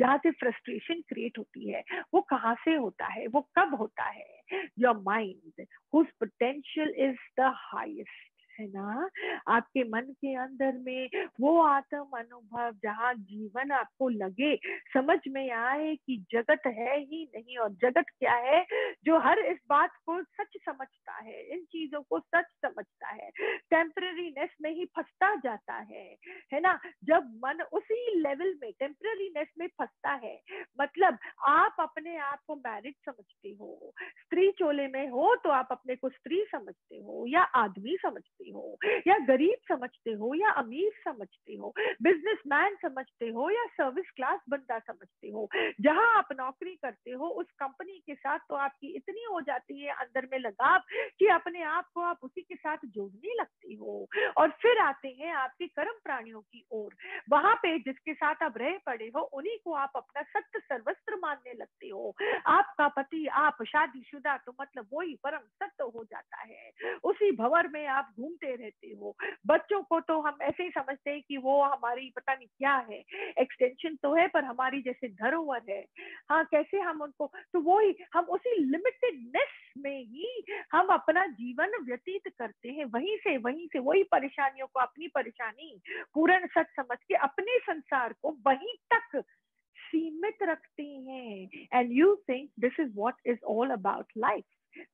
जहाँ से फ्रस्ट्रेशन क्रिएट होती है, वो कहाँ से होता है, वो कब होता है? Your mind whose potential is the highest, है ना। आपके मन के अंदर में वो आत्म अनुभव, जहाँ जीवन आपको लगे, समझ में आए कि जगत है ही नहीं, और जगत क्या है, जो हर इस बात को सच समझता है, इन चीजों को सच समझता है, टेम्पररीनेस में ही फंसता जाता है ना। जब मन उसी लेवल में टेम्पररीनेस में फंसता है, मतलब आप अपने आप को मैरिड समझते हो, स्त्री चोले में हो तो आप अपने को स्त्री समझते हो या आदमी समझते हो, या गरीब समझते हो या अमीर समझते हो, बिजनेसमैन समझते हो या सर्विस क्लास बंदा समझते हो। जहां आप नौकरी करते हो उस कंपनी के साथ तो आपकी इतनी हो जाती है अंदर में लगाव कि अपने आप को आप उसी के साथ जोड़ने लगती हो। और फिर आते हैं आपके कर्म प्राणियों की ओर, वहां पे जिसके साथ आप रह पड़े हो उन्हीं को आप अपना सत्य सर्वस्त्र मानने लगते हो। आपका पति, आप शादीशुदा, तो मतलब वही परम सत्य हो जाता है, उसी भंवर में आप घूमते रहते हो। बच्चों को तो हम ऐसे ही समझते हैं कि वो हमारी पता नहीं क्या है, एक्सटेंशन तो है पर हमारी जैसे धरोहर है। हाँ, कैसे हम उनको, तो वही हम उसी लिमिटेडनेस में ही हम अपना जीवन व्यतीत करते हैं। वहीं से वही परेशानियों को अपनी परेशानी पूर्ण सच समझ के अपने संसार को वहीं तक सीमित रखते हैं। And you think this is what is all about life,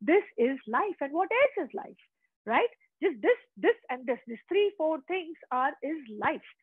this is life, and what else is life, right? Just this and this, these 3 4 things are is life,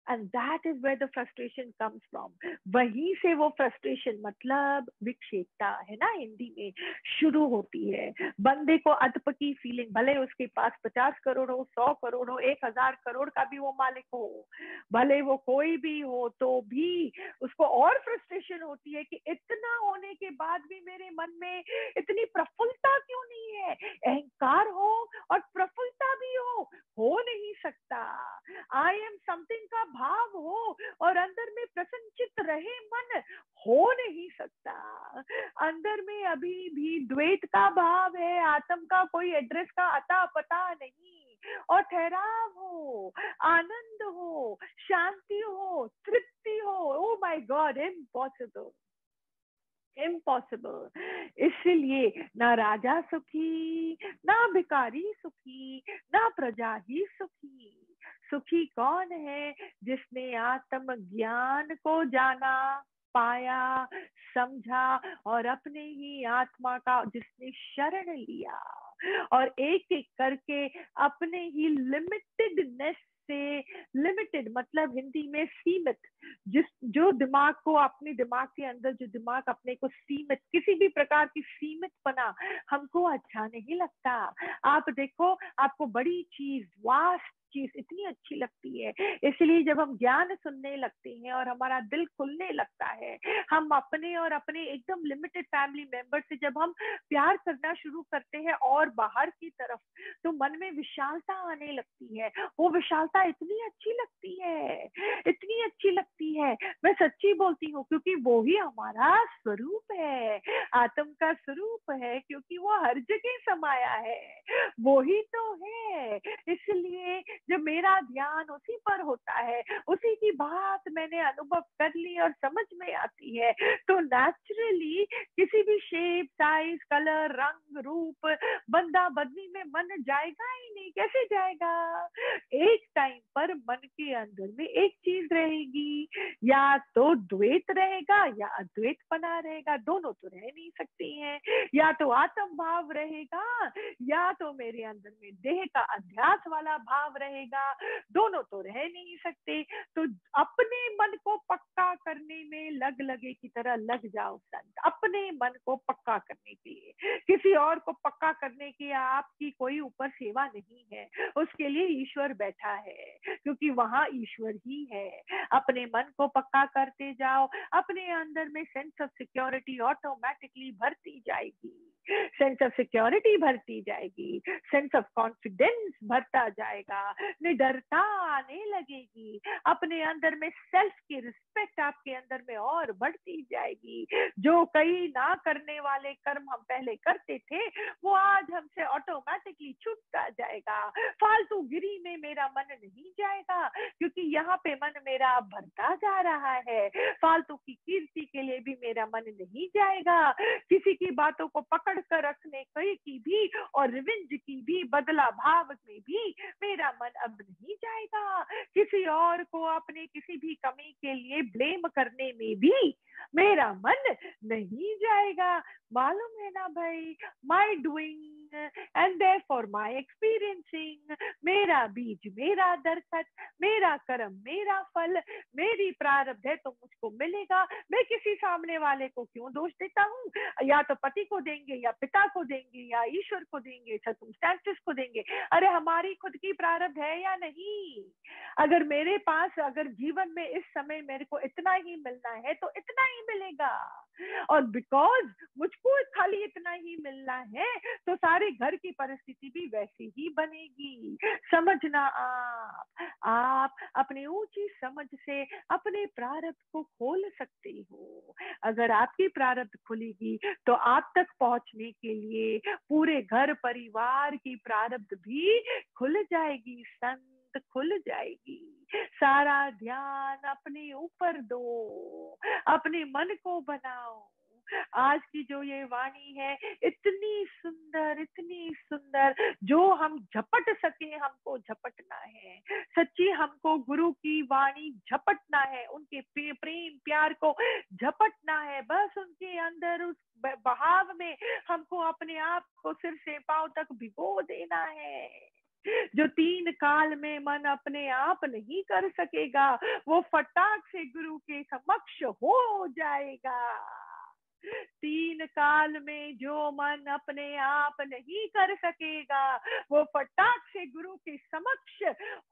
and that is where the frustration comes from. वहीं से वो frustration मतलब विक्षेपता है ना, हिंदी में शुरू होती है। बंदे को अधपकी फीलिंग, भले उसके पास 50 करोड़ हो, 100 करोड़ हो, 1000 करोड़ का भी वो मालिक हो, भले वो कोई भी हो, तो भी उसको और फ्रस्ट्रेशन होती है कि इतना होने के बाद भी मेरे मन में इतनी प्रफुल्लता क्यों नहीं है। अहंकार हो और प्रफुल्लता भी हो नहीं सकता। आई एम समथिंग का भाव हो और अंदर में प्रसन्नचित रहे मन, हो नहीं सकता। अंदर में अभी भी द्वैत का भाव है, आत्म का कोई एड्रेस का अता पता नहीं, और ठहराव हो, आनंद हो, शांति हो, तृप्ति हो, oh my God, impossible, impossible. इसलिए ना राजा सुखी, ना भिखारी सुखी, ना प्रजा ही सुखी। सुखी कौन है? जिसने आत्म ज्ञान को जाना, पाया, समझा, और अपने ही आत्मा का जिसने शरण लिया, और एक एक करके अपने ही लिमिटेडनेस से, लिमिटेड मतलब हिंदी में सीमित, जिस जो दिमाग को, अपने दिमाग के अंदर जो दिमाग अपने को सीमित, किसी भी प्रकार की सीमित पना हमको अच्छा नहीं लगता। आप देखो, आपको बड़ी चीज, वास्ट चीज इतनी अच्छी लगती है, इसलिए जब हम ज्ञान सुनने लगते हैं और हमारा दिल खुलने लगता है, हम अपने और अपने एकदम लिमिटेड फैमिली मेंबर से जब हम प्यार करना शुरू करते हैं और बाहर की तरफ, तो मन में विशालता आने लगती है। वो विशालता इतनी अच्छी लगती है, इतनी अच्छी लगती है। मैं सच्ची बोलती हूँ, क्योंकि वो ही हमारा स्वरूप है, आत्म का स्वरूप है, क्योंकि वो हर जगह समाया है, वो ही तो है। है, इसलिए जब मेरा ध्यान उसी पर होता है, उसी की बात मैंने अनुभव कर ली और समझ में आती है, तो नेचुरली किसी भी शेप, साइज, कलर, रंग, रूप, बंदा बदनी में मन जाएगा ही नहीं। कैसे जाएगा? एक टाइम पर मन के अंदर में एक चीज रहेगी, या तो द्वैत रहेगा या अद्वैत बना रहेगा, दोनों तो रह नहीं सकती हैं। या तो आत्म भाव रहेगा या तो मेरे अंदर में देह का अध्यास वाला भाव रहेगा, दोनों तो रह नहीं सकते। तो अपने मन को पक्का करने में लग लगे की तरह लग जाओ संत, अपने मन को पक्का करने के लिए। किसी और को पक्का करने की आपकी कोई ऊपर सेवा नहीं है, उसके लिए ईश्वर बैठा है, क्योंकि वहां ईश्वर ही है। अपने मन को पक्का करते जाओ, अपने अंदर में सेंस ऑफ सिक्योरिटी ऑटोमेटिकली भरती जाएगी, सेंस ऑफ सिक्योरिटी भरती जाएगी, सेंस ऑफ कॉन्फिडेंस भरता जाएगा, निडरता आने लगेगी, अपने अंदर में सेल्फ की रिस्पेक्ट आपके अंदर में और बढ़ती जाएगी। जो कई ना करने वाले कर्म हम पहले करते थे, वो आज हमसे ऑटोमेटिकली छूटता जाएगा। फालतू गिरी में मेरा मन नहीं जाएगा, क्योंकि यहाँ पे मन मेरा भरता जा रहा है। फालतू की कीर्ति के लिए भी मेरा मन नहीं जाएगा, किसी की बातों को पकड़ कर रखने की भी और रिवेंज की भी, बदला भाव में भी मेरा मन अब नहीं जाएगा। किसी और को अपने किसी भी कमी के लिए ब्लेम करने में भी मेरा मन नहीं जाएगा। मालूम है ना भाई, my doing and therefore my experiencing, मेरा बीज मेरा दरखत, मेरा कर्म मेरा फल, मेरी प्रारब्ध है तो मुझको मिलेगा। मैं किसी सामने वाले को क्यों दोष देता हूँ? या तो पति को देंगे, या पिता को देंगे, या ईश्वर को देंगे, सर्कमस्टेंसेस को देंगे। अरे हमारी खुद की प्रारब्ध है या नहीं? अगर मेरे पास, अगर जीवन में इस समय मेरे को इतना ही मिलना है तो इतना ही मिलेगा, और बिकॉज मुझको खाली इतना ही मिलना है तो सारे घर की परिस्थिति भी वैसी ही बनेगी। समझना, आप अपनी ऊंची समझ से अपने प्रारब्ध को खोल सकते हो। अगर आपकी प्रारब्ध खुलेगी तो आप तक पहुंचने के लिए पूरे घर परिवार की प्रारब्ध भी खुल जाएगी संत, खुल जाएगी। सारा ध्यान अपने ऊपर दो, अपने मन को बनाओ। आज की जो ये वाणी है इतनी सुंदर, इतनी सुंदर, जो हम झपट सके हमको झपटना है। सच्ची हमको गुरु की वाणी झपटना है, उनके प्रेम प्यार को झपटना है। बस उनके अंदर उस बहाव में हमको अपने आप को सिर से पांव तक भिगो देना है। जो 3 काल में मन अपने आप नहीं कर सकेगा, वो फटाक से गुरु के समक्ष हो जाएगा। 3 काल में जो मन अपने आप नहीं कर सकेगा, वो फटाक से गुरु के समक्ष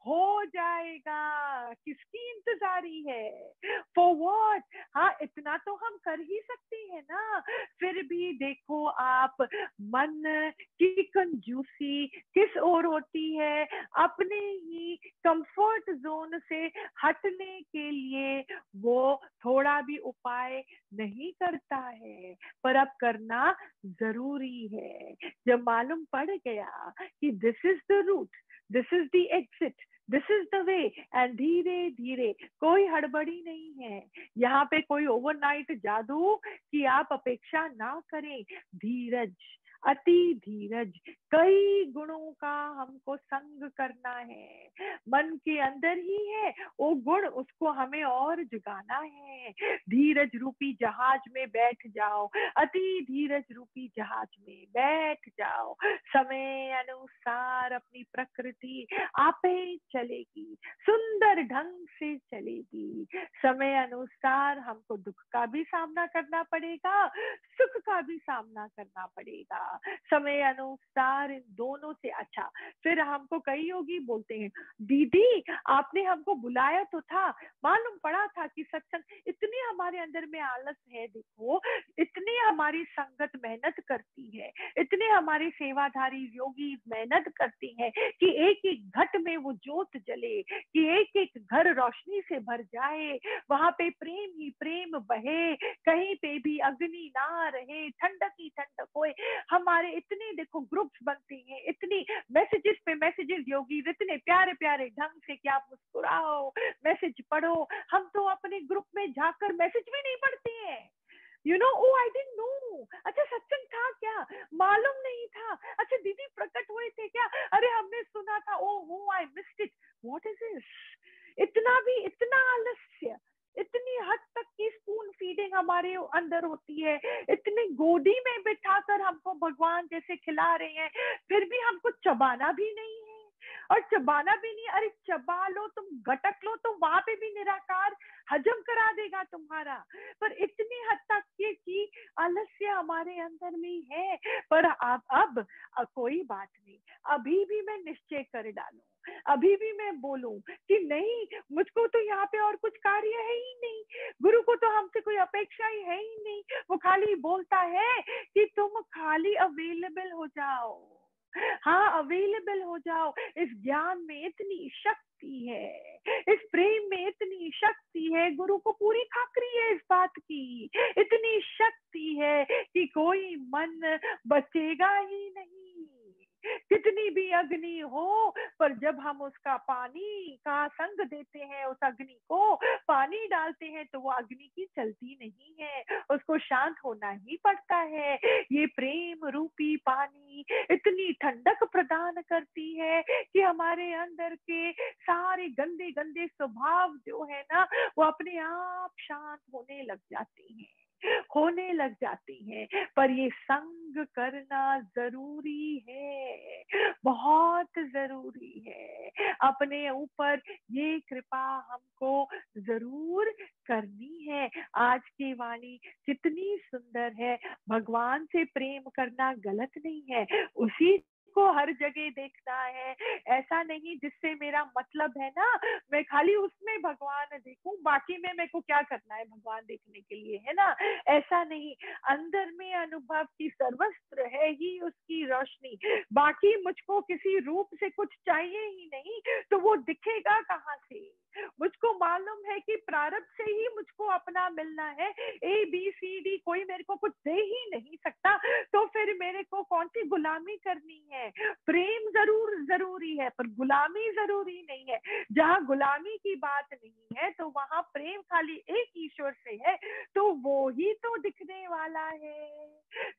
हो जाएगा। किसकी इंतजारी है? For what? हाँ, इतना तो हम कर ही सकते हैं ना। फिर भी देखो आप, मन की कंजूसी किस ओर होती है? अपने ही कंफर्ट जोन से हटने के लिए वो थोड़ा भी उपाय नहीं करता है, पर अब करना जरूरी है। जब मालूम पड़ गया कि this is the route, this is the exit, this is the way, and धीरे धीरे, कोई हड़बड़ी नहीं है यहाँ पे, कोई ओवरनाइट जादू की आप अपेक्षा ना करें। धीरज, अति धीरज, कई गुणों का हमको संग करना है। मन के अंदर ही है वो गुण, उसको हमें और जगाना है। धीरज रूपी जहाज में बैठ जाओ, अति धीरज रूपी जहाज में बैठ जाओ। समय अनुसार अपनी प्रकृति आपे चलेगी, सुंदर ढंग से चलेगी। समय अनुसार हमको दुख का भी सामना करना पड़ेगा, सुख का भी सामना करना पड़ेगा। समय अनुसार इन दोनों से अच्छा। फिर हमको कई योगी बोलते हैं, दीदी आपने हमको बुलाया तो था, मालूम पड़ा था कि सत्संग, इतने हमारे अंदर में आलस है, देखो इतनी हमारी संगत मेहनत करती है, इतने हमारी सेवाधारी योगी मेहनत करती हैं कि एक एक घट में वो जोत जले, कि एक एक घर रोशनी से भर जाए, वहां पे प्रेम ही प्रेम बहे, कहीं पे भी अग्नि ना रहे, ठंडक ही ठंडक होए। हमारे इतने देखो ग्रुप्स बनते हैं, इतनी मैसेजेस पे मैसेजेस, योगी इतने प्यारे प्यारे ढंग से कि आप मुस्कुराओ, मैसेज पढ़ो। हम तो अपने ग्रुप में जाकर मैसेज भी नहीं पढ़ते हैं। ओ आई डिडंट नो, अच्छा सत्संग था क्या, मालूम नहीं था, अच्छा दीदी प्रकट हुए थे क्या, अरे हमने सुना था, oh I missed it, what is this. इतना भी, इतना आलस्य, इतनी हद तक की स्पून फीडिंग हमारे अंदर होती है, इतनी गोदी में बिठाकर हमको भगवान जैसे खिला रहे हैं, फिर भी हमको चबाना भी नहीं है। और चबाना भी नहीं, अरे चबा लो तुम, गटक लो तो वहां पे भी निराकार हजम करा देगा तुम्हारा। पर इतनी हद तक कि आलस्य हमारे अंदर में है। पर अब कोई बात नहीं, अभी भी मैं निश्चय कर डालूं, अभी भी मैं बोलूं कि नहीं, मुझको तो यहाँ पे और कुछ कार्य है ही नहीं, गुरु को तो हमसे कोई अपेक्षा ही है ही नहीं। वो खाली बोलता है कि तुम खाली अवेलेबल हो जाओ, हाँ अवेलेबल हो जाओ। इस ज्ञान में इतनी शक्ति है, इस प्रेम में इतनी शक्ति है, गुरु को पूरी खाकरी है इस बात की, इतनी शक्ति है कि कोई मन बचेगा ही नहीं। कितनी भी अग्नि हो, पर जब हम उसका पानी का संग देते हैं, उस अग्नि को पानी डालते हैं, तो वो अग्नि की चलती नहीं है, उसको शांत होना ही पड़ता है। ये प्रेम रूपी पानी इतनी ठंडक प्रदान करती है कि हमारे अंदर के सारे गंदे गंदे स्वभाव जो है ना, वो अपने आप शांत होने लग जाते हैं, होने लग जाती हैं। पर ये संग करना जरूरी है, बहुत जरूरी है। अपने ऊपर ये कृपा हमको जरूर करनी है। आज की वाणी कितनी सुंदर है, भगवान से प्रेम करना गलत नहीं है, उसी को हर जगह देखना है। ऐसा नहीं जिससे मेरा मतलब है ना, मैं खाली उसमें भगवान देखूं, बाकी में मेरे को क्या करना है भगवान देखने के लिए, है ना। ऐसा नहीं, अंदर में अनुभव की सर्वस्त्र है ही उसकी रोशनी, बाकी मुझको किसी रूप से कुछ चाहिए ही नहीं, तो वो दिखेगा कहाँ से। मुझको मालूम है कि प्रारब्ध से ही मुझको अपना मिलना है, ABCD कोई मेरे को कुछ दे ही नहीं सकता, तो फिर मेरे को कौन सी गुलामी करनी है। प्रेम जरूर जरूरी है, पर गुलामी जरूरी नहीं है। जहाँ गुलामी की बात नहीं है, तो वहां प्रेम खाली एक ईश्वर से है, तो वो ही तो दिखने वाला है।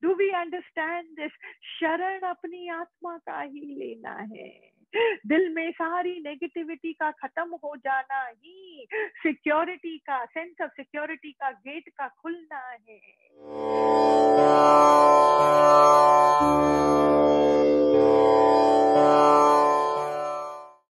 Do we understand this. शरण अपनी आत्मा का ही लेना है, दिल में सारी नेगेटिविटी का खत्म हो जाना ही सिक्योरिटी का, सेंस ऑफ सिक्योरिटी का गेट का खुलना है।